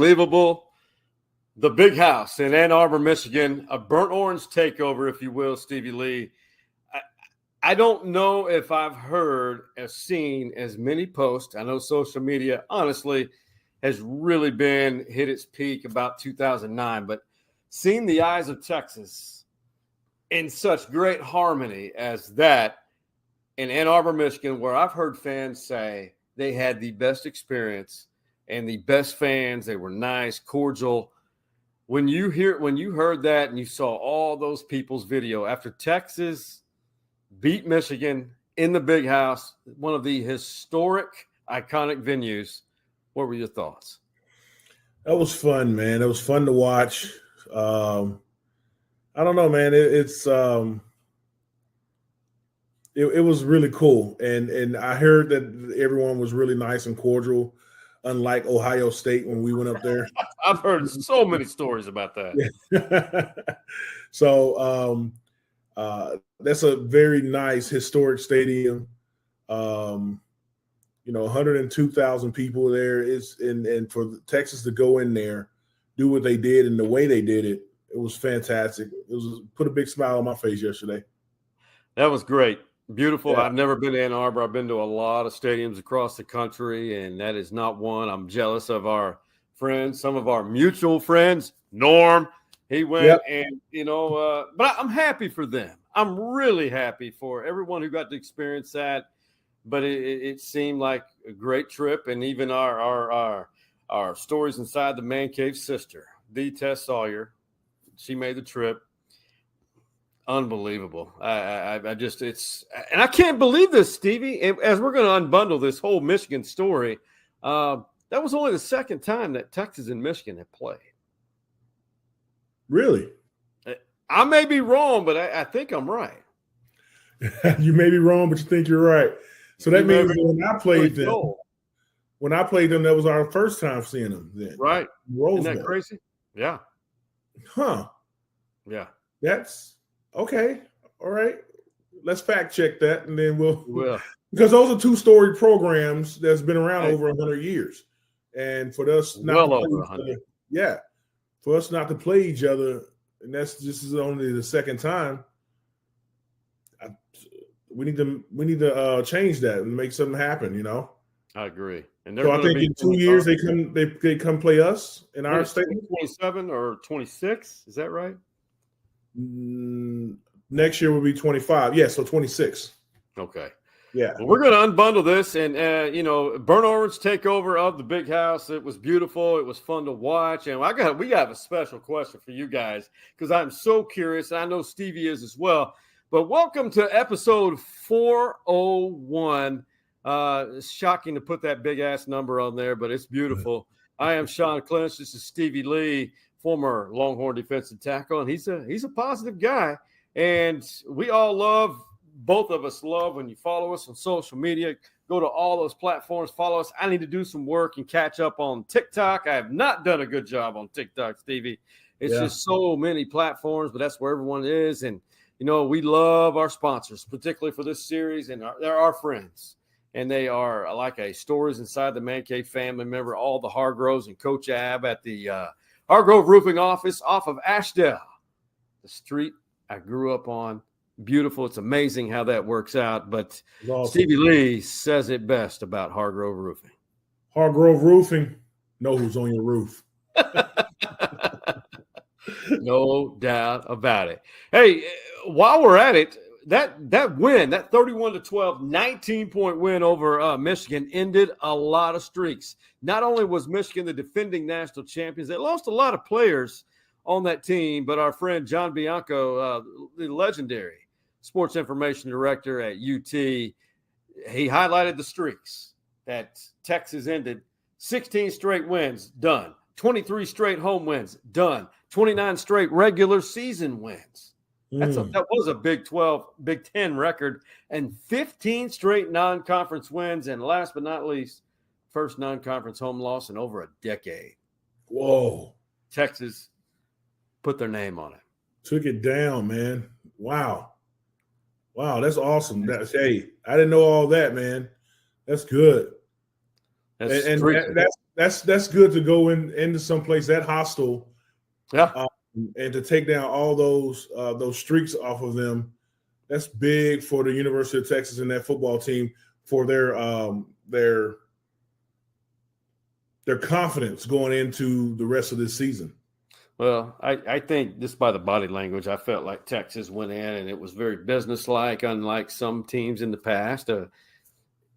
unbelievable. The Big House in Ann Arbor, Michigan, a burnt orange takeover, if you will, Stevie Lee. I don't know if I've heard or seen as many posts. I know social media, honestly, has really hit its peak about 2009, but seeing the eyes of Texas in such great harmony as that in Ann Arbor, Michigan, where I've heard fans say they had the best experience and the best fans. They were nice, cordial. When you heard that and you saw all those people's video after Texas beat Michigan in the Big House, one of the historic, iconic venues, what were your thoughts? That was fun, man. It was fun to watch. I don't know, man. It was really cool, and I heard that everyone was really nice and cordial, unlike Ohio State when we went up there. I've heard so many stories about that. So that's a very nice historic stadium. 102,000 people there. And for Texas to go in there, do what they did and the way they did it, it was fantastic. Put a big smile on my face yesterday. That was great. Beautiful. Yeah. I've never been to Ann Arbor. I've been to a lot of stadiums across the country, and that is not one. I'm jealous of our friends, some of our mutual friends. Norm, he went, yep. And, but I'm happy for them. I'm really happy for everyone who got to experience that. But it seemed like a great trip, and even our stories inside the man cave sister, the Tess Sawyer, she made the trip. Unbelievable. And I can't believe this, Stevie. As we're going to unbundle this whole Michigan story, that was only the second time that Texas and Michigan have played. Really? I may be wrong, but I think I'm right. You may be wrong, but you think you're right. So that means when I played them, that was our first time seeing them then. Right. Isn't that crazy? Yeah. Huh. Yeah. That's okay. All right. Let's fact check that, and then we'll because those are two-story programs that's been around over 100 years. And for us not over 100. For us not to play each other, and this is only the second time. We need to change that and make something happen. I agree. And so I think in 2 years they come play us in our state. 27 or 26, is that right? Next year will be 25. Yeah, so 26. Okay. Yeah. Well, we're going to unbundle this, and burnt orange takeover of the Big House. It was beautiful. It was fun to watch, and we have a special question for you guys because I'm so curious. And I know Stevie is as well. But welcome to episode 401. It's shocking to put that big ass number on there, but it's beautiful. I am Sean Clinch. This is Stevie Lee, former Longhorn defensive tackle, and he's a positive guy. And both of us love when you follow us on social media. Go to all those platforms, follow us. I need to do some work and catch up on TikTok. I have not done a good job on TikTok, Stevie. It's just so many platforms, but that's where everyone is. And we love our sponsors, particularly for this series, and they're our friends. And they are like a Stories Inside the Man Cave family member, all the Hargroves and Coach Ab at the Hargrove Roofing office off of Ashdale, the street I grew up on. Beautiful. It's amazing how that works out. But awesome. Stevie Lee says it best about Hargrove Roofing. Hargrove Roofing, know who's on your roof. No doubt about it. Hey, while we're at it, that win, that 31-12, 19-point win over Michigan ended a lot of streaks. Not only was Michigan the defending national champions, they lost a lot of players on that team, but our friend John Bianco, the legendary sports information director at UT, he highlighted the streaks that Texas ended. 16 straight wins, done. 23 straight home wins, done. 29 straight regular season wins. That was a Big 12, Big 10 record, and 15 straight non-conference wins. And last but not least, first non-conference home loss in over a decade. Whoa. Texas put their name on it. Took it down, man. Wow, that's awesome. I didn't know all that, man. That's good. That's that's good to go into someplace that hostile, and to take down all those streaks off of them. That's big for the University of Texas and that football team for their confidence going into the rest of this season. Well, I think just by the body language, I felt like Texas went in and it was very businesslike, unlike some teams in the past.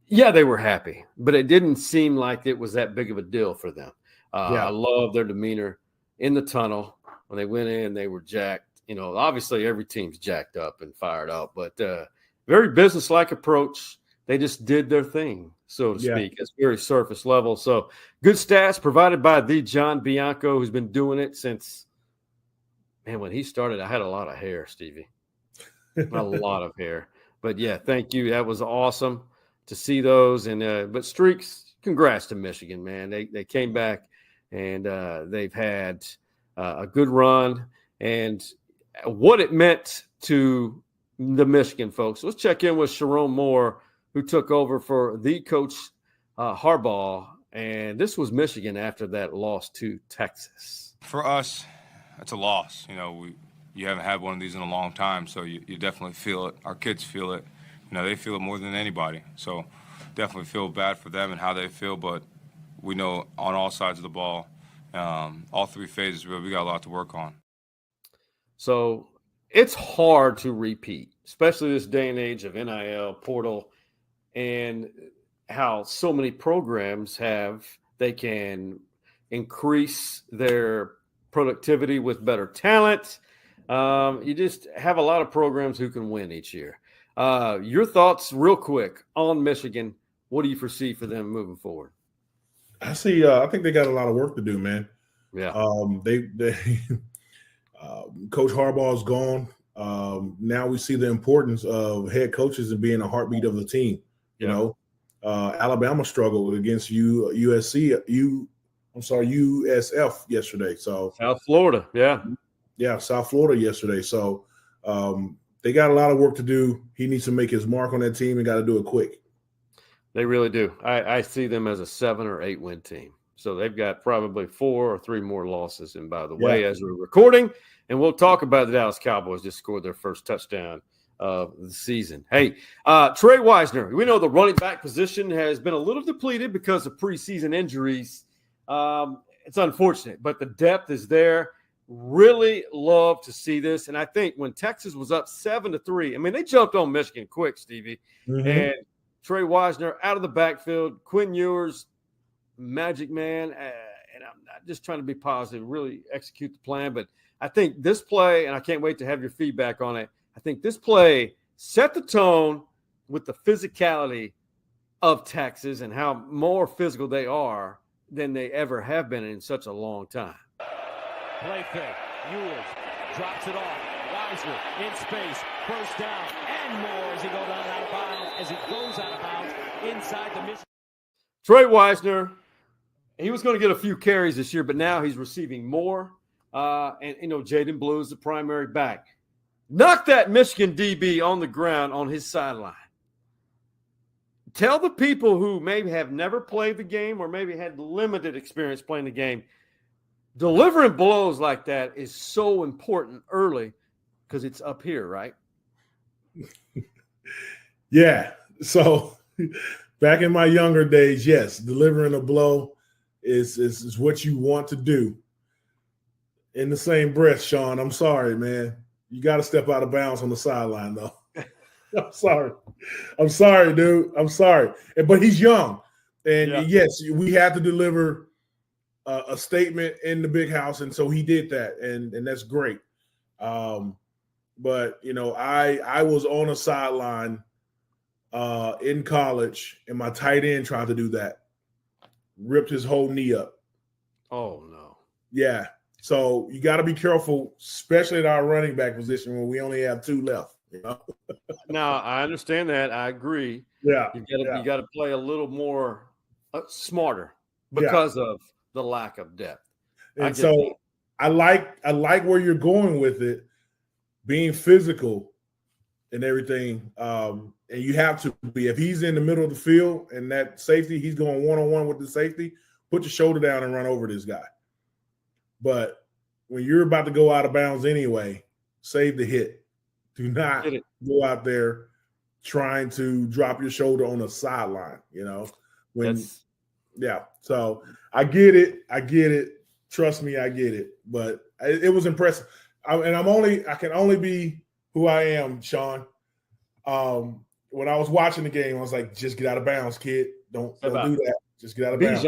Yeah, they were happy, but it didn't seem like it was that big of a deal for them. I love their demeanor in the tunnel. When they went in, they were jacked. Obviously every team's jacked up and fired up, but very businesslike approach. They just did their thing, so to speak. It's very surface level. So good stats provided by the John Bianco, who's been doing it since, when he started, I had a lot of hair, Stevie. A lot of hair. But, yeah, thank you. That was awesome to see those. And but streaks, congrats to Michigan, man. They came back, and they've had a good run. And what it meant to the Michigan folks. Let's check in with Sharon Moore, who took over for the coach Harbaugh, and this was Michigan after that loss to Texas. For us, it's a loss. You haven't had one of these in a long time, so you definitely feel it. Our kids feel it. They feel it more than anybody. So definitely feel bad for them and how they feel, but we know on all sides of the ball, all three phases, we got a lot to work on. So it's hard to repeat, especially this day and age of NIL, portal, and how so many programs they can increase their productivity with better talent. You just have a lot of programs who can win each year. Your thoughts real quick on Michigan. What do you foresee for them moving forward? I think they got a lot of work to do, man. Yeah. They Coach Harbaugh is gone. Now we see the importance of head coaches and being a heartbeat of the team. Alabama struggled against USF yesterday. So South Florida, South Florida yesterday. So they got a lot of work to do. He needs to make his mark on that team and got to do it quick. They really do. I see them as a 7 or 8 win team. So they've got probably 4 or 3 more losses. And by the way, as we're recording, and we'll talk about the Dallas Cowboys just scored their first touchdown of the season. Hey, Trey Wisner, we know the running back position has been a little depleted because of preseason injuries. It's unfortunate, but the depth is there. Really love to see this. And I think when Texas was up 7-3, they jumped on Michigan quick, Stevie. Mm-hmm. And Trey Wisner out of the backfield, Quinn Ewers, magic man. And I'm not just trying to be positive, really execute the plan. But I think this play, and I can't wait to have your feedback on it, I think this play set the tone with the physicality of Texas and how more physical they are than they ever have been in such a long time. Play fake. Ewers drops it off. Wisner in space. First down and more as he goes out of bounds. Inside the Michigan. Trey Wisner, he was going to get a few carries this year, but now he's receiving more. And Jaden Blue is the primary back. Knock that Michigan DB on the ground on his sideline. Tell the people who maybe have never played the game or maybe had limited experience playing the game, delivering blows like that is so important early because it's up here, right? Yeah. So back in my younger days, yes, delivering a blow is what you want to do. In the same breath, Sean, I'm sorry, man. You got to step out of bounds on the sideline, though. I'm sorry, dude. I'm sorry. But he's young. And yes, we had to deliver a statement in the big house. And so he did that. And that's great. But, I was on a sideline in college, and my tight end tried to do that. Ripped his whole knee up. Oh, no. Yeah. So you got to be careful, especially at our running back position when we only have 2 left. Now, I understand that. I agree. Yeah. You got to play a little more smarter because of the lack of depth. And so I like where you're going with it, being physical and everything. And you have to be. If he's in the middle of the field and that safety, he's going one-on-one with the safety, put your shoulder down and run over this guy. But when you're about to go out of bounds anyway, save the hit. Do not go out there trying to drop your shoulder on a sideline, So I get it. Trust me, I get it. But it was impressive. I can only be who I am, Sean. When I was watching the game, I was like, just get out of bounds, kid. Don't do that. Just get out of bounds.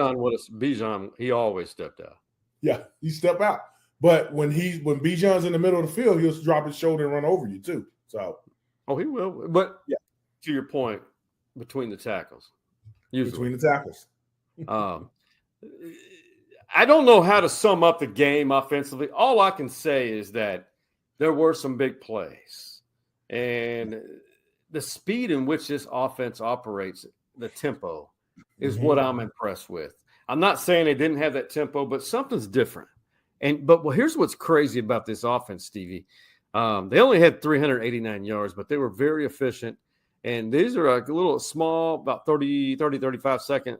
Bijan, he always stepped out. Yeah, he stepped out. But when Bijan's in the middle of the field, he'll drop his shoulder and run over you too. So, he will. But to your point, between the tackles, usually. Between the tackles. I don't know how to sum up the game offensively. All I can say is that there were some big plays, and the speed in which this offense operates, the tempo, is what I'm impressed with. I'm not saying they didn't have that tempo, but something's different. But here's what's crazy about this offense, Stevie. They only had 389 yards, but they were very efficient. And these are a little small, about 35 second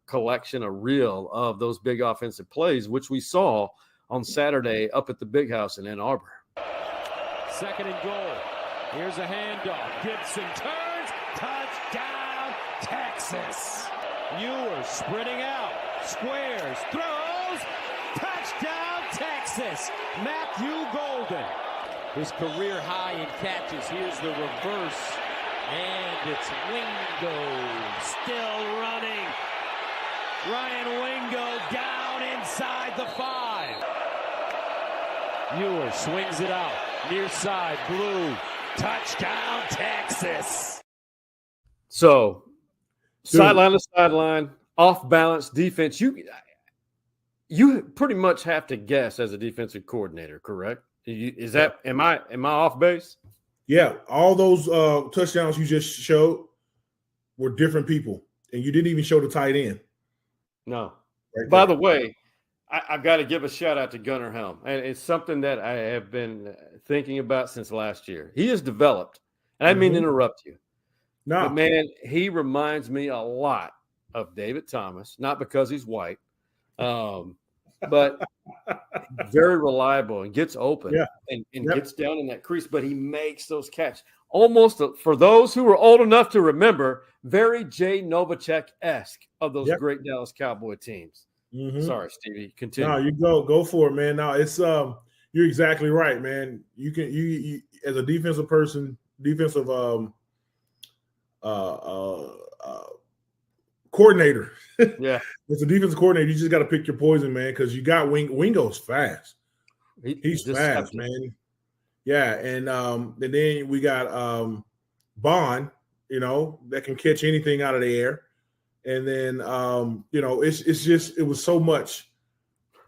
collection, a reel of those big offensive plays, which we saw on Saturday up at the Big House in Ann Arbor. 2nd and goal. Here's a handoff. Gibson turns. Touchdown, Texas. Ewers sprinting out. Squares. Throws. Touchdown, Texas. Matthew Golden. His career high in catches. Here's the reverse. And it's Wingo still running. Ryan Wingo down inside the 5. Ewers swings it out. Near side, Blue. Touchdown, Texas. So, sideline to sideline, off balance defense. You pretty much have to guess as a defensive coordinator, correct? Am I off base? Yeah, all those touchdowns you just showed were different people, and you didn't even show the tight end. No. Right. By the way, I've got to give a shout out to Gunnar Helm, and it's something that I have been thinking about since last year. He has developed, and I didn't mean to interrupt you. No, but man, he reminds me a lot of David Thomas, not because he's white, but very reliable and gets open and gets down in that crease, but he makes those catches. Almost, for those who are old enough to remember, very Jay Novacek-esque of those great Dallas Cowboy teams. Sorry, Stevie, continue. No, you go for it, man. No, it's you're exactly right, man. You as a defensive person, defensive coordinator. Yeah. As a defensive coordinator, you just got to pick your poison, man, because you got Wingo's fast. He's fast, man. Yeah, and then we got Bond, that can catch anything out of the air. And then it was so much.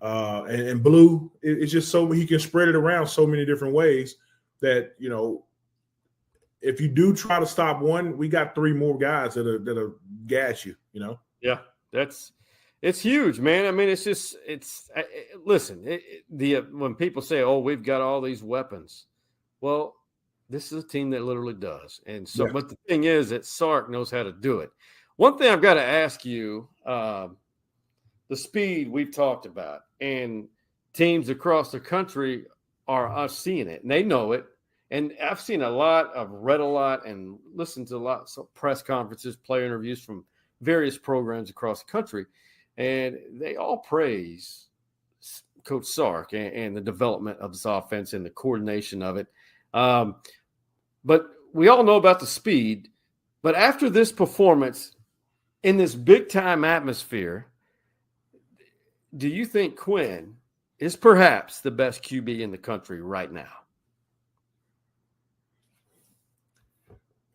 And Blue, it's just so he can spread it around so many different ways that, if you do try to stop one, we got 3 more guys that'll gas you, Yeah, it's huge, man. I mean, listen, when people say, "Oh, we've got all these weapons," well, this is a team that literally does. And so, but the thing is that Sark knows how to do it. One thing I've got to ask you, the speed we've talked about, and teams across the country are seeing it, and they know it. And I've seen read a lot, and listened to lots of press conferences, player interviews from various programs across the country, and they all praise Coach Sark and the development of this offense and the coordination of it. But we all know about the speed. But after this performance in this big-time atmosphere, do you think Quinn is perhaps the best QB in the country right now?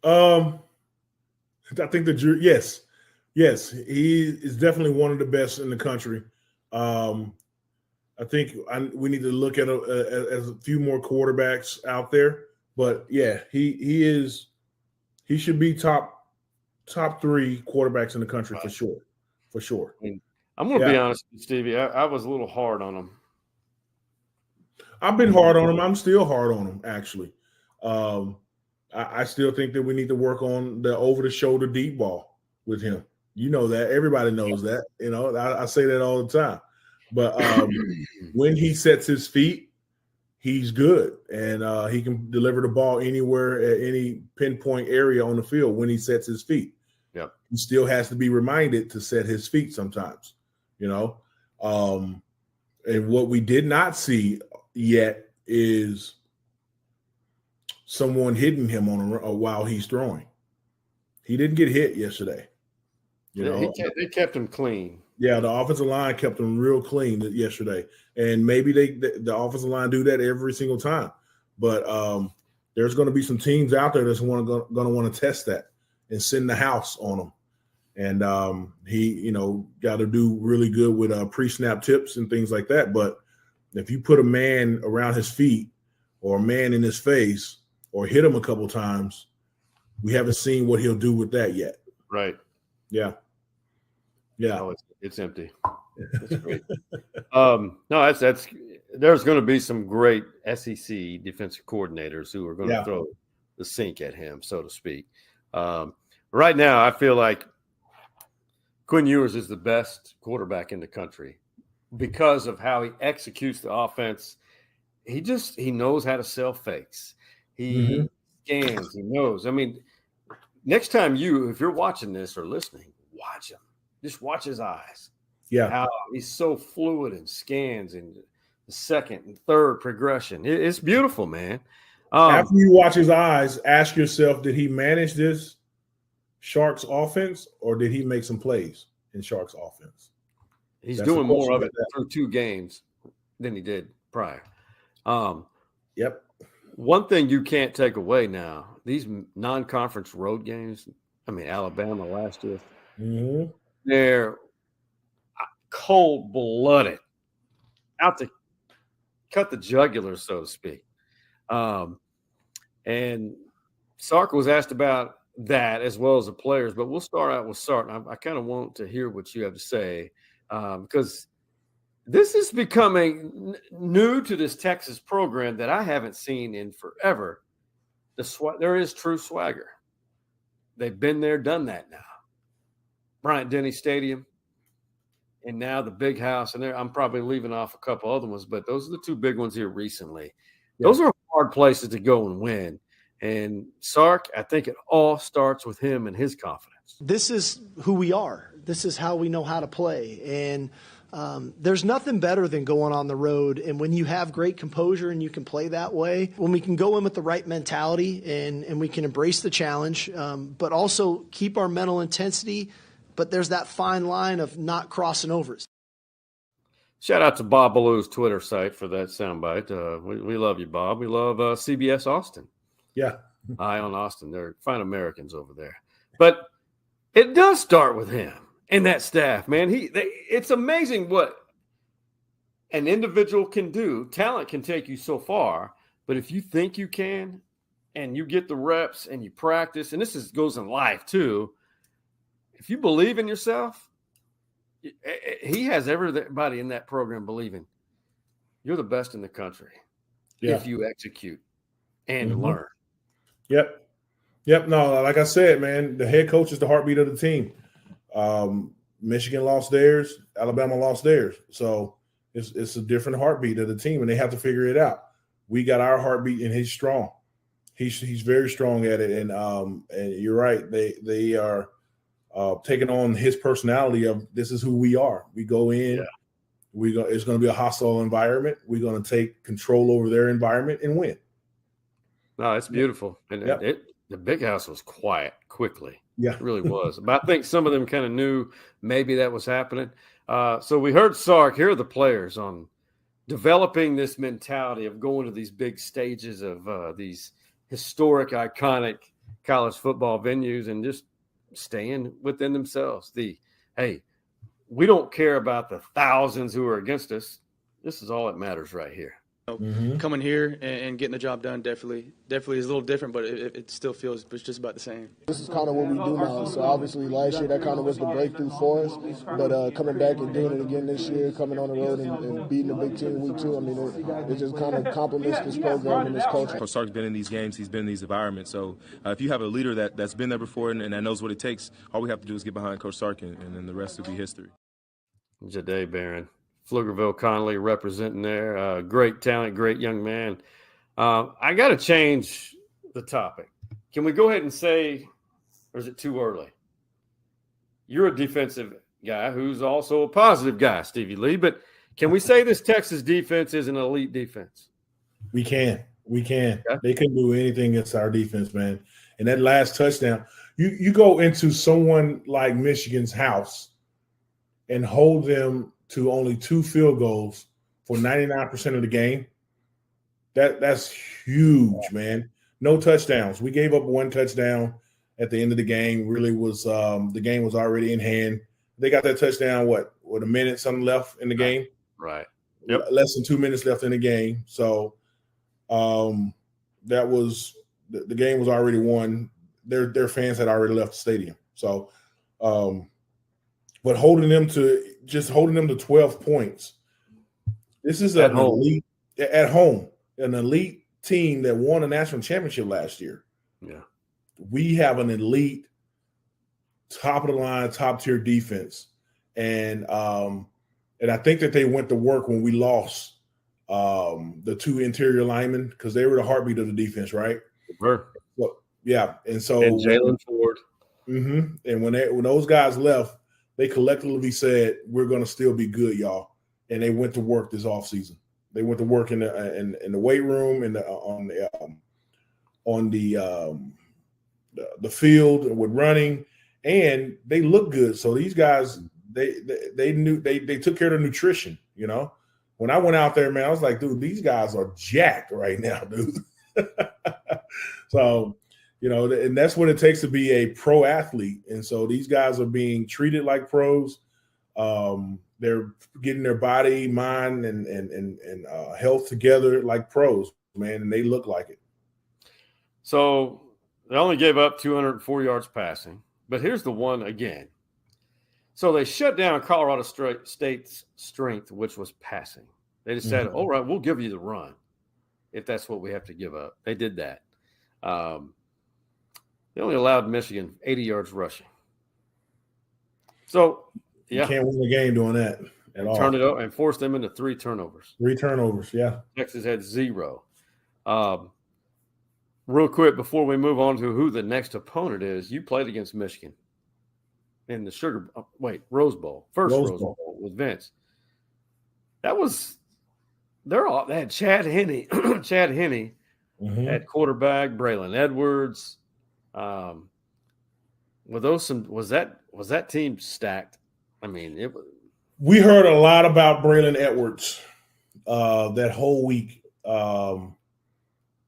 I think yes, he is definitely one of the best in the country. I think we need to look at a few more quarterbacks out there, but yeah, he should be top 3 quarterbacks in the country for sure. I'm going to be honest with you, Stevie. I was a little hard on him. I've been hard on him. I'm still hard on him, actually. I still think that we need to work on the over-the-shoulder deep ball with him. You know that. Everybody knows that. You know, I say that all the time. But when he sets his feet, he's good. And he can deliver the ball anywhere at any pinpoint area on the field when he sets his feet. Yep. He still has to be reminded to set his feet sometimes, you know. And what we did not see yet is someone hitting him while he's throwing. He didn't get hit yesterday. You know, they kept him clean. Yeah, the offensive line kept him real clean yesterday, and maybe the offensive line do that every single time. But there's going to be some teams out there that's going to want to test that and send the house on them. And he, you know, got to do really good with pre-snap tips and things like that. But if you put a man around his feet or a man in his face or hit him a couple times, we haven't seen what he'll do with that yet. Right. Yeah. Yeah. No, it's empty. That's great. No, that's there's going to be some great SEC defensive coordinators who are going to throw the sink at him, so to speak. Right now, I feel like Quinn Ewers is the best quarterback in the country because of how he executes the offense. He knows how to sell fakes. He scans. He knows. I mean, next time if you're watching this or listening, watch him. Just watch his eyes. Yeah. How he's so fluid and scans and the second and third progression. It's beautiful, man. After you watch his eyes, ask yourself, did he manage this Sharks offense or did he make some plays in Sharks offense? He's doing more of it through 2 games than he did prior. Yep. One thing you can't take away now, these non-conference road games, I mean, Alabama last year, they're cold-blooded, out to cut the jugular, so to speak. And Sark was asked about that as well as the players, but we'll start out with Sark. I kind of want to hear what you have to say because this is becoming new to this Texas program that I haven't seen in forever. There is true swagger. They've been there, done that now. Bryant-Denny Stadium, and now the Big House. And I'm probably leaving off a couple other ones, but those are the 2 big ones here recently. Yeah. Those are hard places to go and win. And Sark, I think it all starts with him and his confidence. This is who we are. This is how we know how to play. And there's nothing better than going on the road. And when you have great composure and you can play that way, when we can go in with the right mentality and we can embrace the challenge, but also keep our mental intensity. But there's that fine line of not crossing over. Shout out to Bob Ballou's Twitter site for that soundbite. We love you, Bob. We love CBS Austin. Yeah. Eye on Austin. They're fine Americans over there. But it does start with him and that staff, man. It's amazing what an individual can do. Talent can take you so far, but if you think you can and you get the reps and you practice, and goes in life too, if you believe in yourself, he has everybody in that program believing you're the best in the country if you execute and learn. Yep. No, like I said, man, the head coach is the heartbeat of the team. Michigan lost theirs. Alabama lost theirs. So it's a different heartbeat of the team, and they have to figure it out. We got our heartbeat, and he's strong. He's very strong at it, and you're right. They are taking on his personality of this is who we are. We go in. Yeah. It's going to be a hostile environment. We're going to take control over their environment and win. No, it's beautiful. And the Big House was quiet quickly. Yeah. It really was. But I think some of them kind of knew maybe that was happening. So we heard Sark. Here are the players on developing this mentality of going to these big stages of these historic, iconic college football venues and just staying within themselves. Hey, we don't care about the thousands who are against us. This is all that matters right here. Coming here and getting the job done definitely is a little different, but it still feels just about the same. This is kind of what we do now. So obviously last year that kind of was the breakthrough for us, but coming back and doing it again this year, coming on the road and beating a big team week 2, I mean, it just kind of complements this program and this culture. Coach Sark's been in these games, he's been in these environments. So if you have a leader that's been there before and that knows what it takes, all we have to do is get behind Coach Sark, and then the rest will be history. Jahdae Barron, Pflugerville Connolly representing there. Great talent, great young man. I got to change the topic. Can we go ahead and say, or is it too early? You're a defensive guy who's also a positive guy, Stevie Lee, but can we say this Texas defense is an elite defense? We can. Okay. They couldn't do anything against our defense, man. And that last touchdown, you go into someone like Michigan's house and hold them to only 2 field goals for 99% of the game. That's huge, man. No touchdowns. We gave up 1 touchdown at the end of the game. Really was the game was already in hand. They got that touchdown, with a minute something left in the game? Right. Yep. Less than 2 minutes left in the game. So that was the game was already won. Their fans had already left the stadium. So but holding them to 12 points. This is an elite at home, an elite team that won a national championship last year. Yeah. We have an elite, top of the line, top tier defense. And I think that they went to work when we lost the 2 interior linemen, because they were the heartbeat of the defense, right? Sure. So, yeah. And Jalen Ford. And when those guys left, they collectively said, we're going to still be good, y'all. And they went to work this offseason. They went to work in the weight room and on the field with running, and they look good. So these guys, they knew they took care of the nutrition. You know, when I went out there, man, I was like, dude, these guys are jacked right now, dude. So, you know, and that's what it takes to be a pro athlete. And so these guys are being treated like pros. They're getting their body, mind, and health together like pros, man, and they look like it. So they only gave up 204 yards passing. But here's the one again. So they shut down Colorado State's strength, which was passing. They just said, all right, we'll give you the run if that's what we have to give up. They did that. They only allowed Michigan 80 yards rushing. So, yeah. You can't win the game doing that at all. Turn it over and force them into 3 turnovers. 3 turnovers, yeah. Texas had 0. Real quick, before we move on to who the next opponent is, you played against Michigan in the Rose Bowl. Rose Bowl with Vince. That was – they had Chad Henne at quarterback, Braylon Edwards. Was that team stacked? I mean, it was. We heard a lot about Braylon Edwards that whole week,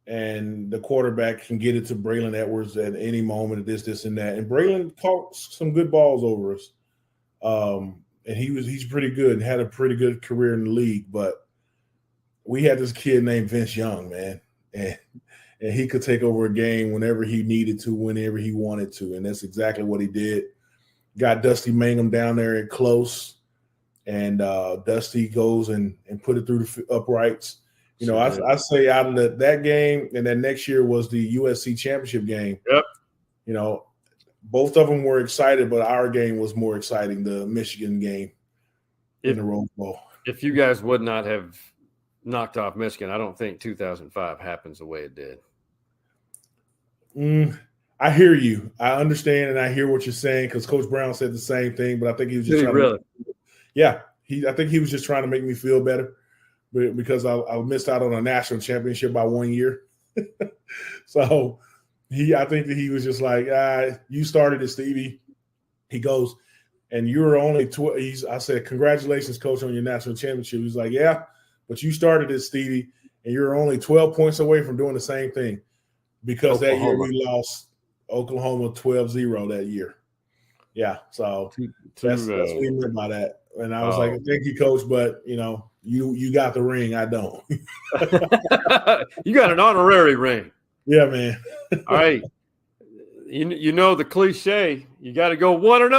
and the quarterback can get it to Braylon Edwards at any moment. This, and that. And Braylon caught some good balls over us, and he's pretty good and had a pretty good career in the league. But we had this kid named Vince Young, man, and he could take over a game whenever he needed to, whenever he wanted to, and that's exactly what he did. Got Dusty Mangum down there at close, and Dusty goes and put it through the uprights. You know, I say out of that game, and then next year was the USC championship game. Yep. You know, both of them were excited, but our game was more exciting, the Michigan game in the Rose Bowl. If you guys would not have knocked off Michigan, I don't think 2005 happens the way it did. I hear you. I understand, and I hear what you're saying, because Coach Brown said the same thing, but I think he was just I think he was just trying to make me feel better, because I missed out on a national championship by 1 year. So I think that he was just like, you started it, Stevie. He goes, and you were only I said, congratulations, Coach, on your national championship. He's like, yeah, but you started it, Stevie, and you're only 12 points away from doing the same thing, because that year we lost Oklahoma 12-0 that year. Yeah, so that's what we meant by that. And I was like, thank you, Coach, but, you know, You got the ring. I don't. You got an honorary ring. Yeah, man. All right. You know the cliche. You got to go 1-0.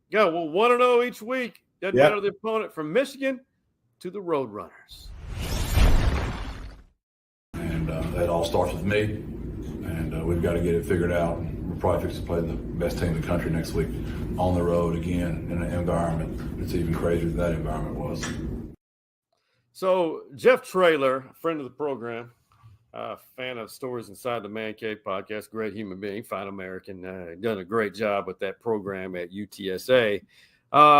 You got to go 1-0 each week. Doesn't matter the opponent, from Michigan to the Roadrunners. And that all starts with me. And we've got to get it figured out. We're probably fixing to play the best team in the country next week on the road again in an environment that's even crazier than that environment was. So Jeff Traylor, a friend of the program, fan of Stories Inside the Man Cave podcast, great human being, fine American, done a great job with that program at UTSA.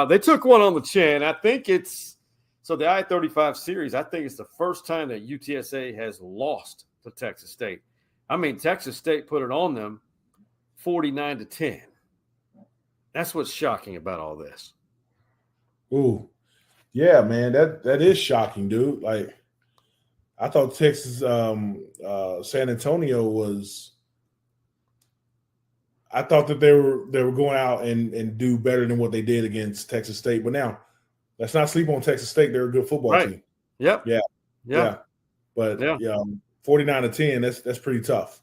They took one on the chin. I think it's so the I-35 series. I think it's the first time that UTSA has lost to Texas State. I mean, Texas State put it on them 49-10. That's what's shocking about all this. Ooh, yeah, man, that is shocking, dude. Like, I thought Texas, San Antonio was. I thought that they were going out and do better than what they did against Texas State. But now, let's not sleep on Texas State. They're a good football team. Yep. Yeah. But 49-10, that's pretty tough.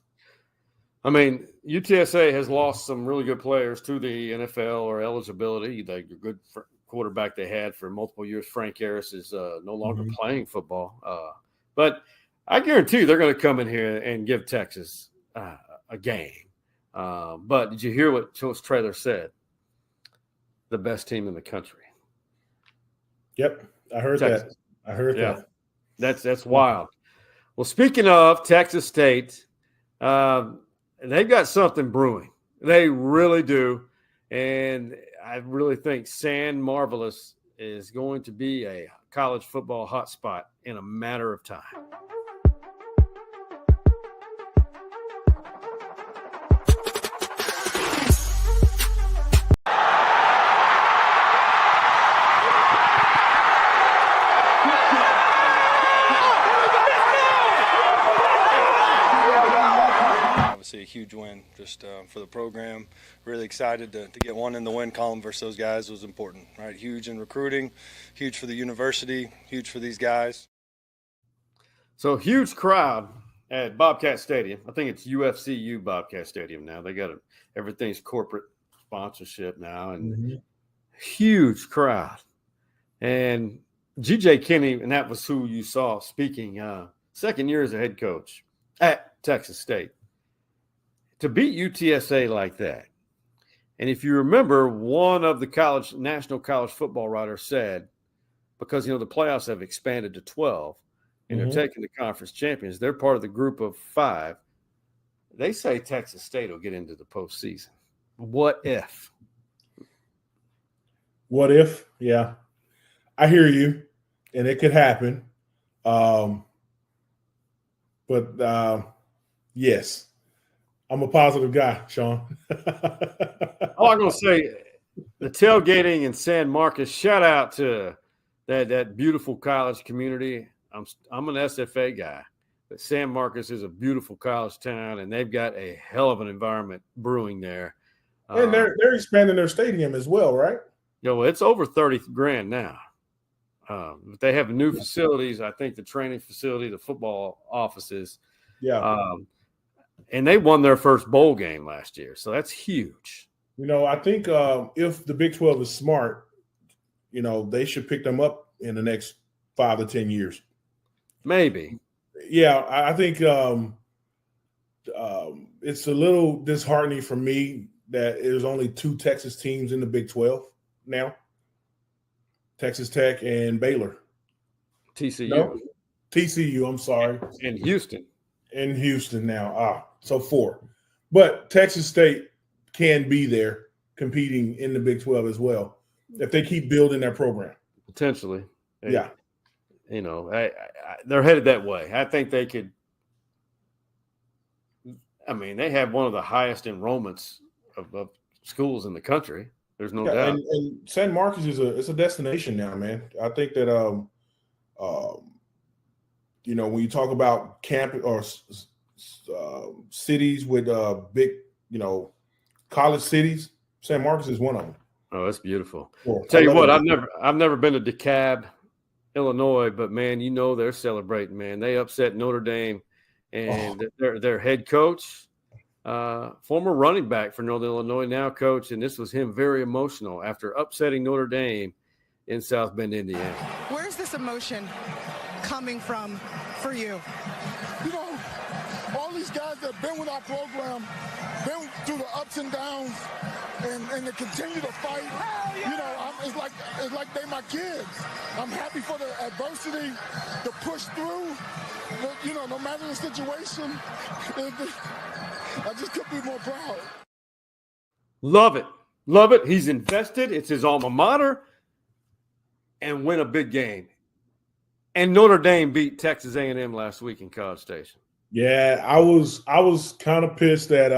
I mean, UTSA has lost some really good players to the NFL or eligibility. The good quarterback they had for multiple years, Frank Harris, is no longer playing football. But I guarantee you they're going to come in here and give Texas a game. But did you hear what Coach Traylor said? The best team in the country. Yep, I heard Texas. that. I heard that. That's wild. Well, speaking of Texas State, they've got something brewing. They really do. And I really think San Marvelous is going to be a college football hotspot in a matter of time. A huge win just for the program. Really excited to get one in the win column versus those guys was important, right? Huge in recruiting, huge for the university, huge for these guys. So huge crowd at Bobcat Stadium. I think it's UFCU Bobcat Stadium now. They got everything's corporate sponsorship now, and huge crowd. And G.J. Kinney, and that was who you saw speaking, second year as a head coach at Texas State. To beat UTSA like that, and if you remember, one of the national college football writers said, because the playoffs have expanded to 12, and they're taking the conference champions, they're part of the group of 5. They say Texas State will get into the postseason. What if? What if? Yeah, I hear you, and it could happen. But yes. I'm a positive guy, Sean. All I'm going to say, the tailgating in San Marcos, shout out to that beautiful college community. I'm an SFA guy, but San Marcos is a beautiful college town, and they've got a hell of an environment brewing there. And they're expanding their stadium as well, right? It's over $30,000 now. But they have new facilities. I think the training facility, the football offices. Yeah. And they won their first bowl game last year. So that's huge. I think if the Big 12 is smart, they should pick them up in the next 5 to 10 years. Maybe. Yeah, I think it's a little disheartening for me that there's only 2 Texas teams in the Big 12 now. Texas Tech and Baylor. TCU. No, TCU, I'm sorry. And Houston. In Houston now. So 4. But Texas State can be there competing in the Big 12 as well if they keep building their program. Potentially. Yeah. They're headed that way. I think they could. I mean, they have one of the highest enrollments of schools in the country. There's no doubt. And San Marcos is a destination now, man. I think that when you talk about camp or cities with big, college cities, San Marcos is one of them. Oh, that's beautiful. Cool. Tell you what, I've never been to DeKalb, Illinois, but man, they're celebrating, man. They upset Notre Dame, and their head coach, former running back for Northern Illinois, now coach, and this was him very emotional after upsetting Notre Dame in South Bend, Indiana. Where's this emotion coming from for you? All these guys that have been with our program, been through the ups and downs, and they continue to fight. It's like they my kids. I'm happy for the adversity, to push through. No matter the situation, I just couldn't be more proud. Love it. Love it. He's invested. It's his alma mater. And win a big game. And Notre Dame beat Texas A&M last week in College Station. Yeah, I was kind of pissed at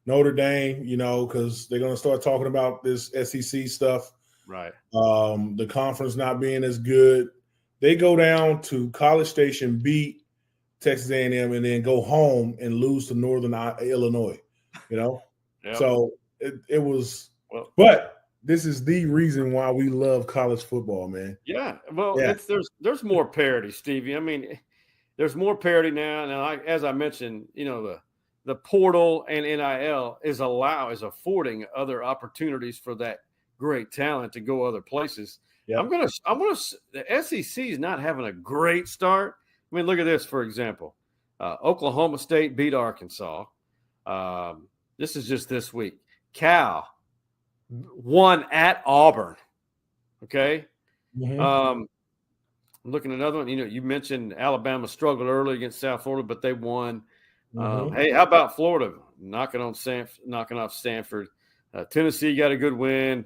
Notre Dame, because they're going to start talking about this SEC stuff. Right. The conference not being as good. They go down to College Station, beat Texas A&M, and then go home and lose to Northern Illinois. Yep. So it was. Well, but this is the reason why we love college football, man. Yeah. Well, there's more parity, Stevie. I mean, there's more parity now. Now, as I mentioned, the portal and NIL is affording other opportunities for that great talent to go other places. Yeah. The SEC is not having a great start. I mean, look at this, for example. Oklahoma State beat Arkansas. This is just this week. Cal won at Auburn. Okay. Mm-hmm. I'm looking at another one. You mentioned Alabama struggled early against South Florida, but they won. Mm-hmm. Hey, how about Florida knocking off Stanford? Tennessee got a good win.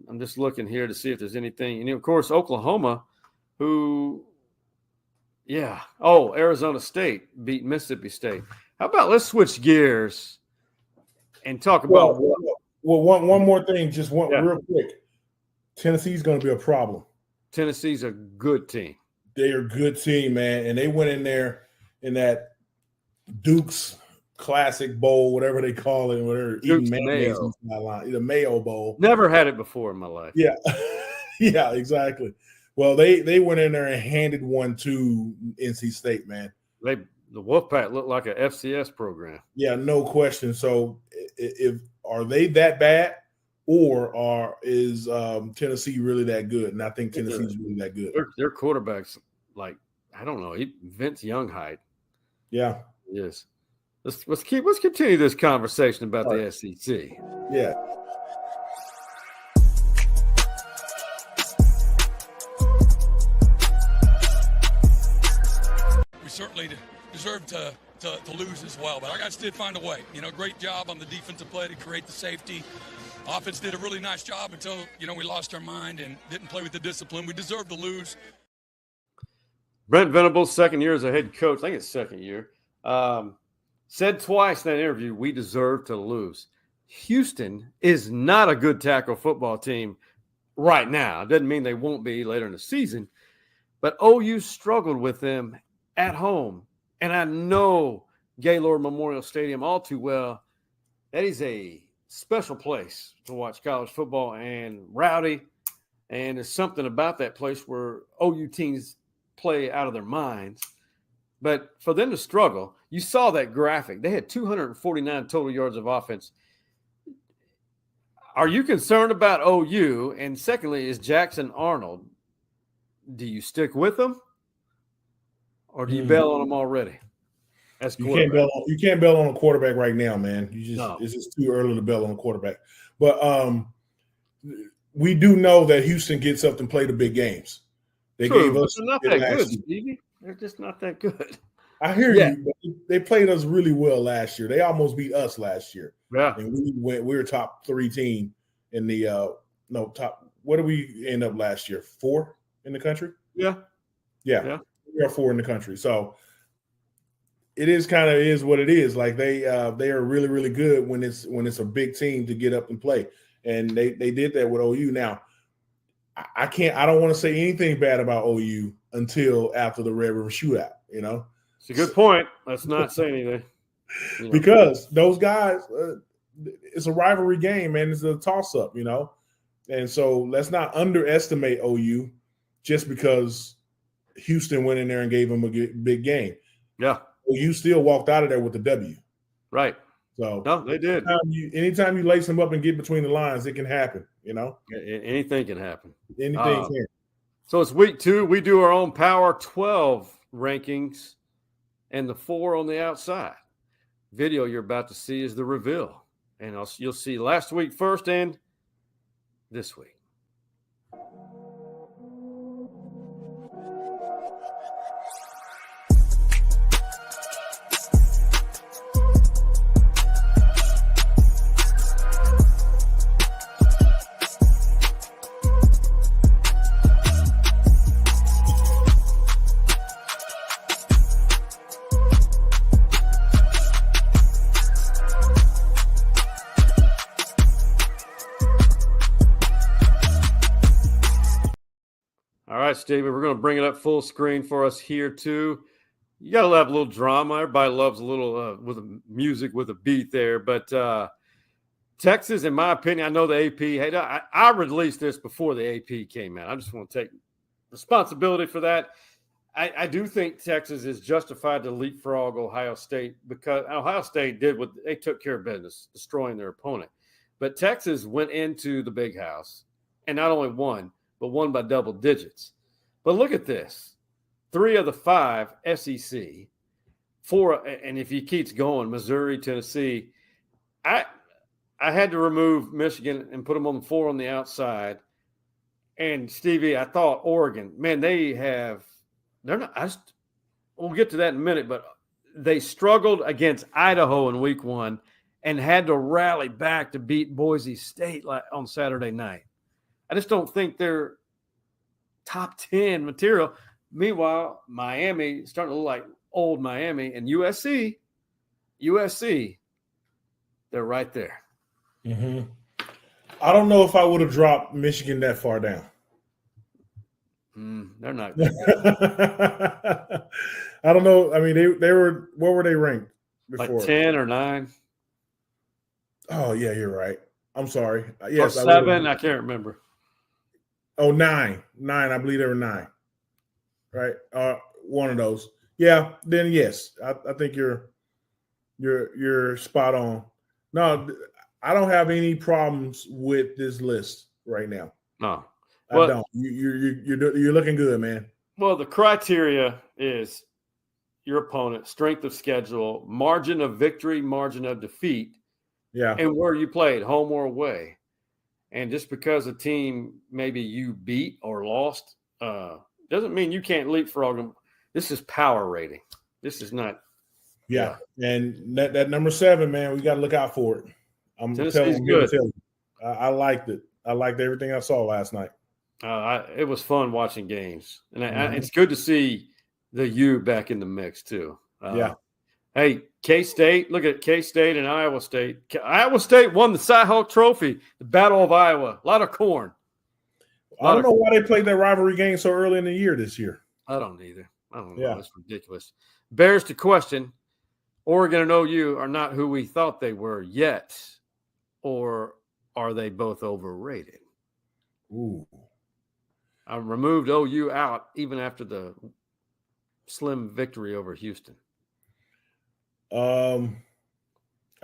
I'm just looking here to see if there's anything. Of course, Oklahoma, Arizona State beat Mississippi State. How about let's switch gears and talk about one more thing, just real quick. Tennessee's going to be a problem. Tennessee's a good team. They're a good team, man, and they went in there in that Duke's Classic Bowl, whatever they call it, whatever. Duke's Mayo. The Mayo Bowl. Never had it before in my life. Yeah, yeah, exactly. Well, they went in there and handed one to NC State, man. The Wolfpack looked like a FCS program. Yeah, no question. So, are they that bad, or is Tennessee really that good? And I think Tennessee's really that good. Their quarterback's like, I don't know, Vince Young height. Yeah, yes. Let's continue this conversation about the SEC. Yeah. We certainly deserve to lose as well, but our guys did find a way. Great job on the defensive play to create the safety. Offense did a really nice job until, we lost our mind and didn't play with the discipline. We deserved to lose. Brent Venables, second year as a head coach. I think it's second year. Said twice in that interview, we deserve to lose. Houston is not a good tackle football team right now. It doesn't mean they won't be later in the season. But OU struggled with them at home. And I know Gaylord Memorial Stadium all too well. That is a special place to watch college football, and rowdy. And there's something about that place where OU teams play out of their minds. But for them to struggle, you saw that graphic. They had 249 total yards of offense. Are you concerned about OU? And secondly, is Jackson Arnold, do you stick with them? Or do you bail on them already? You can't bail on a quarterback right now, man. It's just too early to bail on a quarterback. But we do know that Houston gets up and play the big games. They gave us not that good, Stevie. They're just not that good. I hear you. But they played us really well last year. They almost beat us last year. Yeah, and we were top 3 team in the top. What did we end up last year? 4 in the country. Yeah. We are 4 in the country. So it is what it is. Like they are really, really good when it's a big team to get up and play. And they did that with OU. Now, I don't want to say anything bad about OU until after the Red River Shootout, It's a good point. Let's not say anything. Because those guys, it's a rivalry game, man. It's a toss-up, And so let's not underestimate OU. just because Houston went in there and gave them a big game. Yeah. You still walked out of there with the W. Right. So no, they did. Anytime you lace them up and get between the lines, it can happen, you know? Anything can happen. Anything can. So it's week 2. We do our own Power 12 rankings and the 4 on the outside. Video you're about to see is the reveal. And you'll see last week first and this week. All right, Stevie, we're going to bring it up full screen for us here, too. You got to have a little drama. Everybody loves a little with a music with a beat there. But Texas, in my opinion, I know the AP. Hey, I released this before the AP came out. I just want to take responsibility for that. I do think Texas is justified to leapfrog Ohio State because Ohio State did what they took care of business, destroying their opponent. But Texas went into the Big House and not only won, but won by double digits. But look at this. 3 of the 5 SEC, 4, and if he keeps going, Missouri, Tennessee. I had to remove Michigan and put them on the 4 on the outside. And Stevie, I thought Oregon, man, we'll get to that in a minute, but they struggled against Idaho in week 1 and had to rally back to beat Boise State on Saturday night. I just don't think they're top 10 material. Meanwhile, Miami starting to look like old Miami, and USC, they're right there. Mm-hmm. I don't know if I would have dropped Michigan that far down. They're not. I don't know. I mean, they were. What were they ranked before? Like 10 or 9. Oh yeah, you're right. I'm sorry. Yes, or 7. I can't remember. Oh, 9. I believe they were 9. Right. One of those. Yeah. Then yes, I think you're spot on. No, I don't have any problems with this list right now. No, I don't. You're looking good, man. Well, the criteria is your opponent, strength of schedule, margin of victory, margin of defeat, and where you played, home or away. And just because a team maybe you beat or lost doesn't mean you can't leapfrog them. This is power rating. This is not. Yeah. And that number 7, man, we got to look out for it. I'm telling you. I liked it. I liked everything I saw last night. It was fun watching games. And it's good to see the U back in the mix, too. Hey, K-State, look at K-State and Iowa State. Iowa State won the Cy-Hawk Trophy, the Battle of Iowa. A lot of corn. I don't know why they played that rivalry game so early in the year this year. I don't either. I don't know. It's ridiculous. Bears to question, Oregon and OU are not who we thought they were yet, or are they both overrated? Ooh. I removed OU out even after the slim victory over Houston. I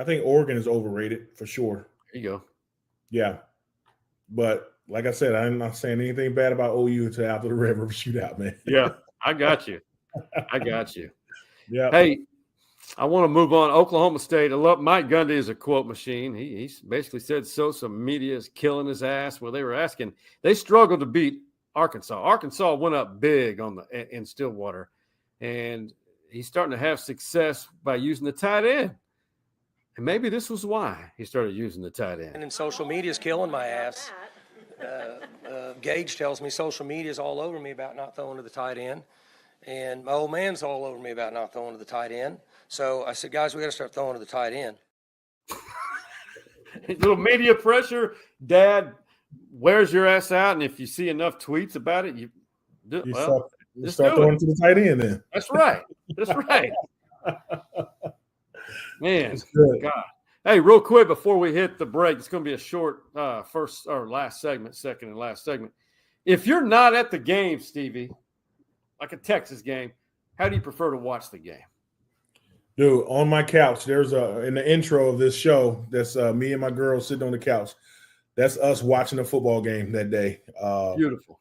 think Oregon is overrated for sure. There you go. Yeah. But like I said, I'm not saying anything bad about OU until after the Red River shootout, man. Yeah, I got you. Yeah. Hey, I want to move on. Oklahoma State. I love Mike Gundy is a quote machine. He basically said some media is killing his ass. Well, they were asking. They struggled to beat Arkansas. Arkansas went up big in Stillwater, and he's starting to have success by using the tight end. And maybe this was why he started using the tight end. And social media is killing my ass. Gage tells me social media is all over me about not throwing to the tight end. And my old man's all over me about not throwing to the tight end. So I said, guys, we got to start throwing to the tight end. Little media pressure. Dad wears your ass out. And if you see enough tweets about it, you start throwing to the tight end then. That's right. Man, God. Hey, real quick before we hit the break, it's going to be a short second and last segment. If you're not at the game, Stevie, like a Texas game, how do you prefer to watch the game? Dude, on my couch, there's in the intro of this show, that's me and my girl sitting on the couch. That's us watching a football game that day. Beautiful.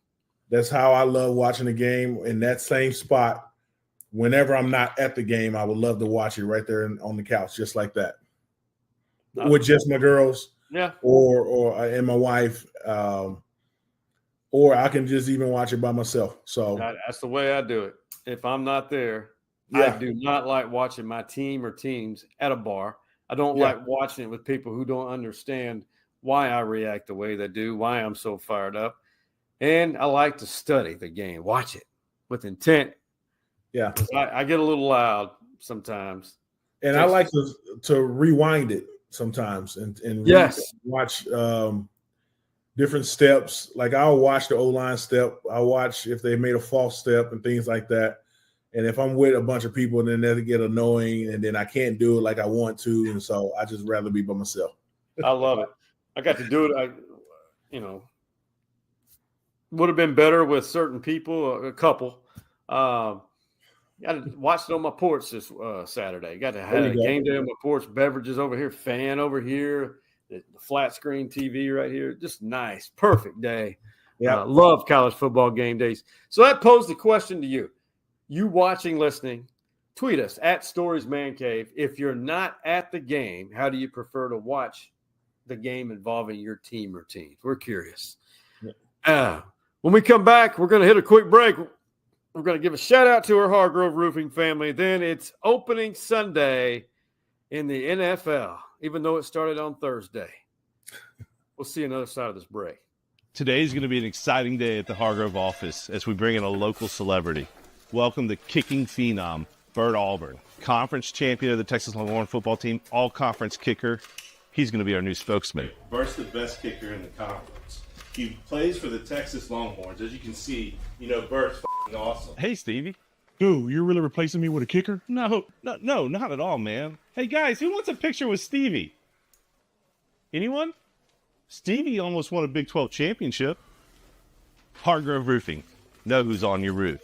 That's how I love watching the game in that same spot. Whenever I'm not at the game, I would love to watch it right there on the couch, just like that, with just my girls, or and my wife, or I can just even watch it by myself. So that's the way I do it. If I'm not there, I do not like watching my team or teams at a bar. I don't like watching it with people who don't understand why I react the way they do, why I'm so fired up. And I like to study the game, watch it with intent. Yeah. I get a little loud sometimes. And I like to rewind it sometimes and watch different steps. Like I'll watch the O-line step. I'll watch if they made a false step and things like that. And if I'm with a bunch of people, then they get annoying and then I can't do it like I want to. And so I just rather be by myself. I love it. I got to do it. Would have been better with certain people, a couple. Got to watch it on my porch this Saturday. Got to have a game day on my porch, beverages over here, fan over here, the flat screen TV right here. Just nice, perfect day. Yeah, love college football game days. So that posed the question to you. You watching, listening, tweet us at Stories Man Cave. If you're not at the game, how do you prefer to watch the game involving your team or teams? We're curious. When we come back, we're going to hit a quick break. We're going to give a shout-out to our Hargrove Roofing family. Then it's opening Sunday in the NFL, even though it started on Thursday. We'll see you on the other side of this break. Today is going to be an exciting day at the Hargrove office as we bring in a local celebrity. Welcome the kicking phenom, Bert Auburn, conference champion of the Texas Longhorns football team, all-conference kicker. He's going to be our new spokesman. Bert's the best kicker in the conference. He plays for the Texas Longhorns. As you can see, Bert's awesome. Hey, Stevie. Dude, you're really replacing me with a kicker? No, not at all, man. Hey, guys, who wants a picture with Stevie? Anyone? Stevie almost won a Big 12 championship. Hargrove Roofing. Know who's on your roof.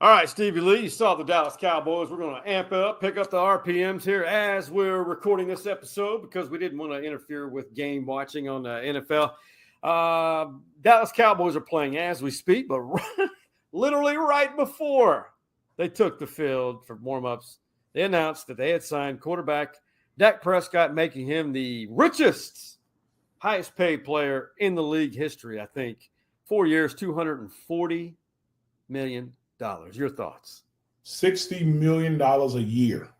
All right, Stevie Lee, you saw the Dallas Cowboys. We're going to amp up, pick up the RPMs here as we're recording this episode because we didn't want to interfere with game watching on the NFL. Dallas Cowboys are playing as we speak, but literally right before they took the field for warm-ups, they announced that they had signed quarterback Dak Prescott, making him the richest, highest-paid player in the league history, I think. 4 years, $240 million. Your thoughts? $60 million a year.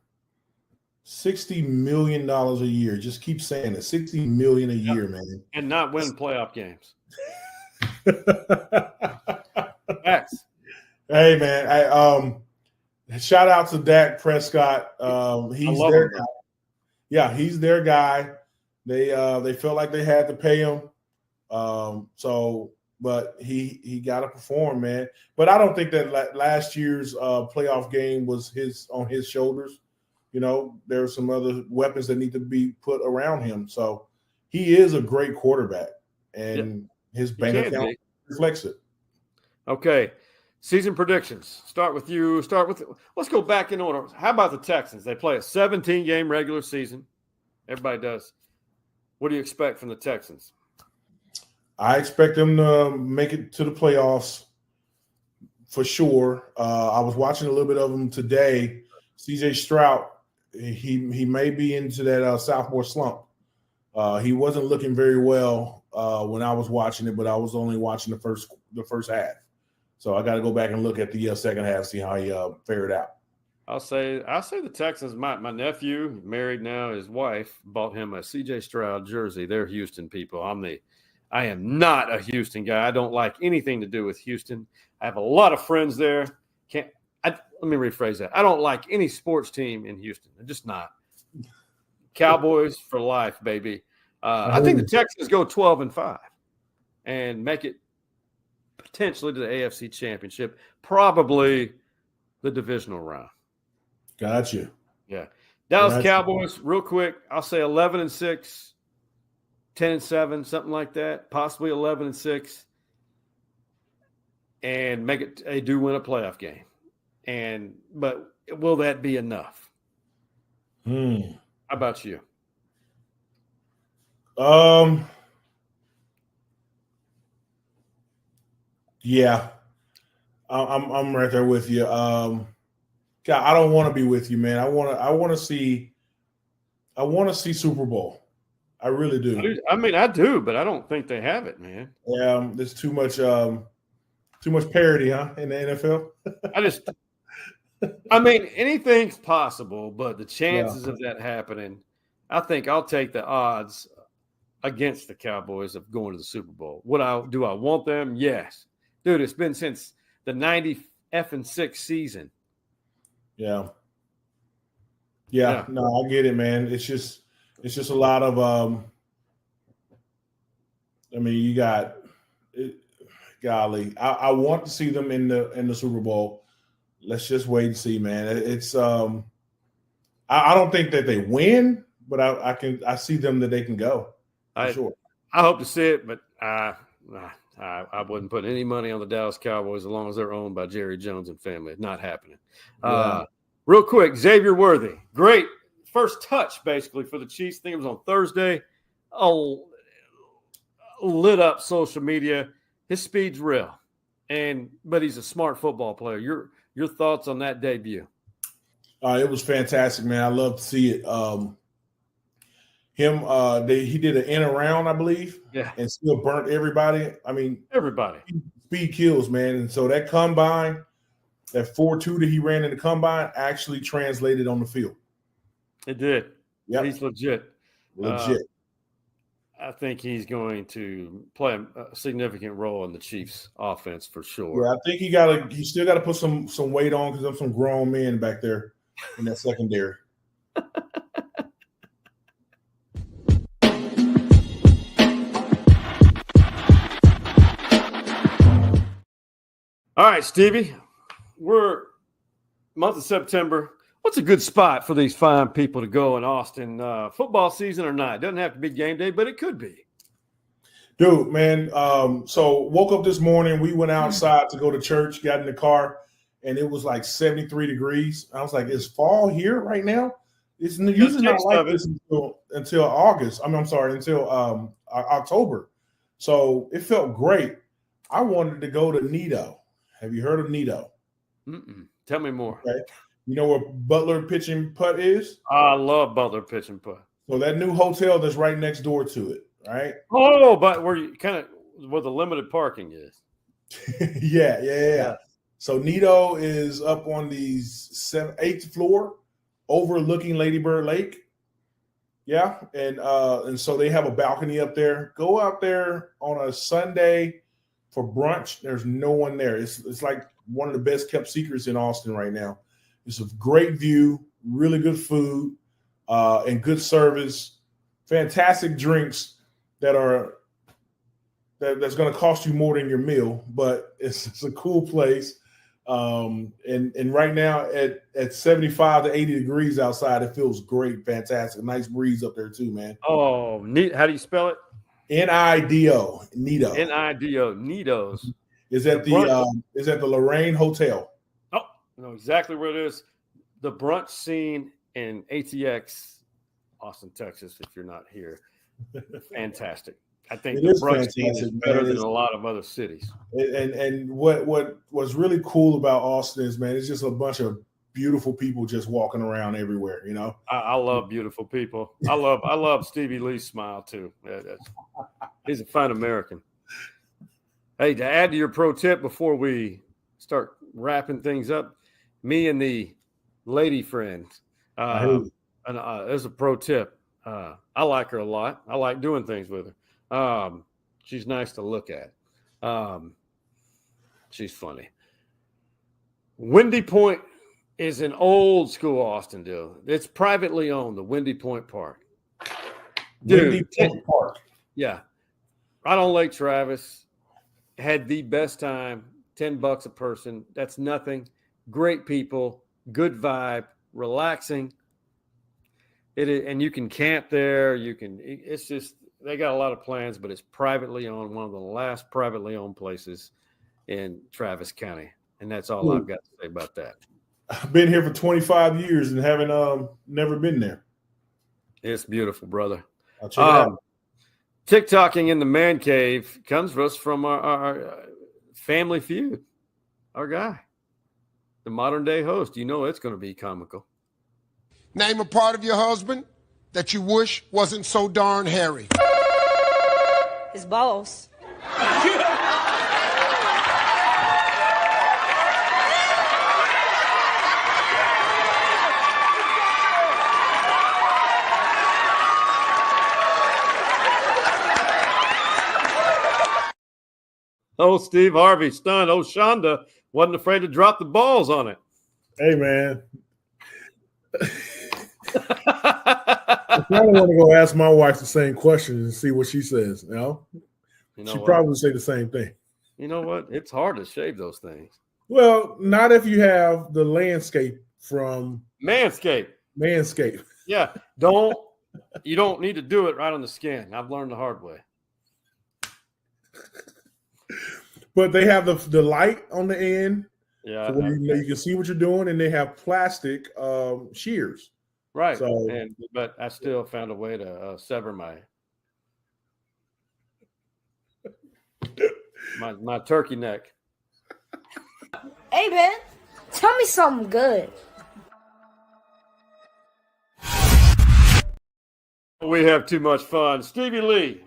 $60 million a year. Just keep saying it. $60 million a year, man. And not win playoff games. Facts. Hey, man. Shout out to Dak Prescott. He's their guy. Yeah, he's their guy. They felt like they had to pay him. But he got to perform, man. But I don't think that last year's playoff game was on his shoulders. There are some other weapons that need to be put around him. So he is a great quarterback, and his bank account reflects it. Okay, season predictions. Start with you. Let's go back in order. How about the Texans? They play a 17-game regular season. Everybody does. What do you expect from the Texans? I expect them to make it to the playoffs for sure. I was watching a little bit of them today. C.J. Stroud, he may be into that sophomore slump. He wasn't looking very well when I was watching it, but I was only watching the first half. So I got to go back and look at the second half, see how he fared out. I'll say the Texans. My nephew, married now, his wife bought him a C.J. Stroud jersey. They're Houston people. I am not a Houston guy. I don't like anything to do with Houston. I have a lot of friends there. Let me rephrase that. I don't like any sports team in Houston. I'm just not. Cowboys for life, baby. I think the Texans go 12-5 and make it potentially to the AFC Championship, probably the divisional round. Gotcha. Yeah. Dallas Cowboys, real quick, I'll say 11-6, 10-7, something like that, possibly 11-6, and make it. They do win a playoff game, but will that be enough? How about you? Yeah, I'm right there with you. God, I don't want to be with you, man. I want to see Super Bowl. I really do. I do, but I don't think they have it, man. There's too much parity, huh, in the NFL? Anything's possible, but the chances of that happening, I think I'll take the odds against the Cowboys of going to the Super Bowl. Do I want them? Yes. Dude, it's been since the 96 season. Yeah. No, I get it, man. It's just a lot of you got golly. I want to see them in the Super Bowl. Let's just wait and see, man. It's I don't think that they win, but I see them that they can go. Sure. I hope to see it, but I wouldn't put any money on the Dallas Cowboys as long as they're owned by Jerry Jones and family. It's not happening. Yeah. Real quick, Xavier Worthy, great first touch basically for the Chiefs. I think it was on Thursday. Lit up social media. His speed's real, but he's a smart football player. Your thoughts on that debut? It was fantastic, man. I love to see it. He did an in around, I believe, and still burnt everybody. Everybody. Speed kills, man. And so that combine, that 4.2 that he ran in the combine, actually translated on the field. It did. Yeah, he's legit. I think he's going to play a significant role in the Chiefs' offense for sure. Yeah, I think he still got to put some weight on because there's some grown men back there in that secondary. All right, Stevie, we're month of September. What's a good spot for these fine people to go in Austin? Football season or not? It doesn't have to be game day, but it could be. Dude, man. So woke up this morning. We went outside to go to church, got in the car, and it was like 73 degrees. I was like, is fall here right now? It's usually not like this until August. Until October. So it felt great. I wanted to go to Nido. Have you heard of Nido? Tell me more. Okay. You know where Butler Pitch and Putt is? I love Butler Pitch and Putt. So that new hotel that's right next door to it, right? Oh, but where the limited parking is. Yeah. So Nido is up on the 8th floor, overlooking Lady Bird Lake. Yeah, and so they have a balcony up there. Go out there on a Sunday for brunch. There's no one there. It's like one of the best kept secrets in Austin right now. It's a great view, really good food, and good service. Fantastic drinks that's going to cost you more than your meal, but it's a cool place. And right now at 75 to 80 degrees outside, it feels great, fantastic, nice breeze up there too, man. Oh, neat. How do you spell it? Nido. Nido. Nido's. Is at the Lorraine Hotel. Oh, I know exactly where it is. The brunch scene in ATX, Austin, Texas. If you're not here, fantastic. I think the brunch scene is better than a lot of other cities. And what was really cool about Austin is, man, it's just a bunch of beautiful people just walking around everywhere. You know, I love beautiful people. I love Stevie Lee's smile too. He's a fine American. Hey, to add to your pro tip before we start wrapping things up, me and the lady friend, there's a pro tip. I like her a lot. I like doing things with her. She's nice to look at. She's funny. Windy Point is an old school Austin deal. It's privately owned, the Windy Point Park. Dude, Park. Yeah. Right on Lake Travis. Had the best time. $10 a person. That's nothing. Great people. Good vibe. Relaxing. And you can camp there. It's just, they got a lot of plans, but it's privately owned. One of the last privately owned places in Travis County. And that's all I've got to say about that. I've been here for 25 years and haven't never been there. It's beautiful, brother. I'll check it out. TikToking in the man cave comes to us from our Family Feud. Our guy, the modern day host. You know it's going to be comical. Name a part of your husband that you wish wasn't so darn hairy. His balls. Oh, Steve Harvey stunned. Oh, Shonda wasn't afraid to drop the balls on it. Hey, man. I probably want to go ask my wife the same question and see what she says. You know she'd probably say the same thing. You know what? It's hard to shave those things. Well, not if you have the landscape from Manscaped. Yeah. You don't need to do it right on the skin. I've learned the hard way. But they have the light on the end. Yeah. So you can see what you're doing, and they have plastic shears. Right. So, but I still found a way to sever my turkey neck. Hey, man, tell me something good. We have too much fun. Stevie Lee,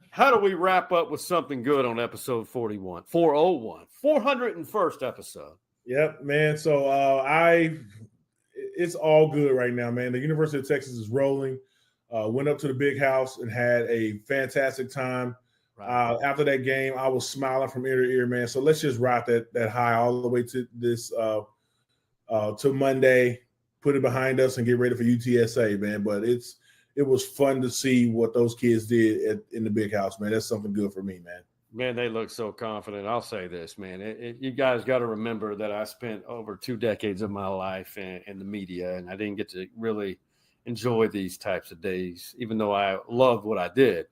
how do we wrap up with something good on episode 401, 401st episode? Yep, man. So it's all good right now, man. The University of Texas is rolling. Went up to the big house and had a fantastic time. Right. After that game, I was smiling from ear to ear, man. So let's just ride that high all the way to this to Monday, put it behind us, and get ready for UTSA, man. But it was fun to see what those kids did in the big house, man. That's something good for me, man. Man, they look so confident. I'll say this, man. You guys got to remember that I spent over 2 decades of my life in the media, and I didn't get to really enjoy these types of days, even though I loved what I did.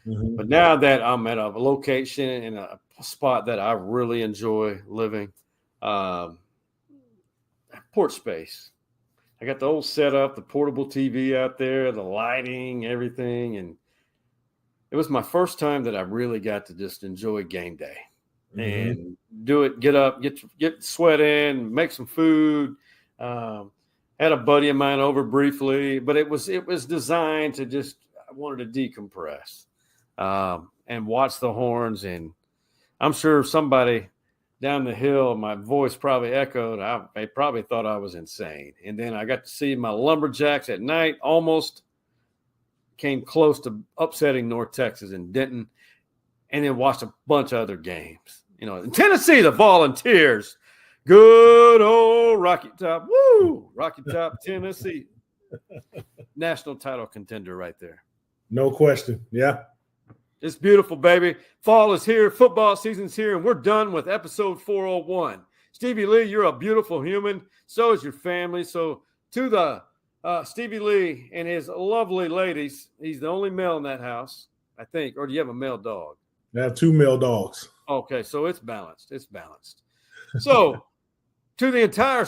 Mm-hmm. But now that I'm at a location in a spot that I really enjoy living, port space. I got the old setup, the portable TV out there, the lighting, everything. And it was my first time that I really got to just enjoy game day and do it, get up, get sweat in, make some food. Had a buddy of mine over briefly, but it was designed to just, I wanted to decompress and watch the Horns. And I'm sure somebody down the hill, my voice probably echoed. They probably thought I was insane. And then I got to see my Lumberjacks at night, almost came close to upsetting North Texas and Denton, and then watched a bunch of other games. In Tennessee, the Volunteers, good old Rocky Top, Rocky Top, Tennessee, national title contender right there. No question. Yeah. It's beautiful, baby. Fall is here. Football season's here, and we're done with episode 401. Stevie Lee, you're a beautiful human. So is your family. So to the Stevie Lee and his lovely ladies, he's the only male in that house, I think. Or do you have a male dog? I have 2 male dogs. Okay, so it's balanced. So to the entire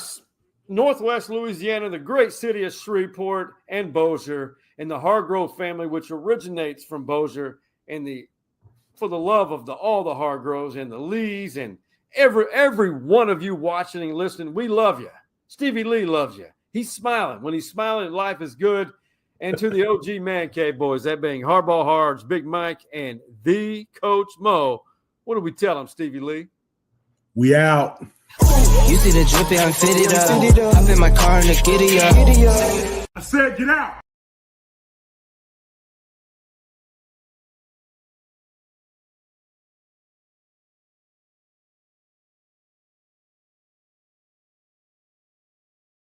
Northwest Louisiana, the great city of Shreveport and Bossier, and the Hargrove family, which originates from Bossier, and for the love of all the Hargroves and the Lees and every one of you watching and listening, we love you. Stevie Lee loves you. He's smiling. When he's smiling, life is good. And to the OG Man Cave boys, that being Hardball Hards, Big Mike, and the Coach Mo, what do we tell him, Stevie Lee? We out. You see the drippy, I'm fitted up. Hop in my car and the giddy up. I said get out.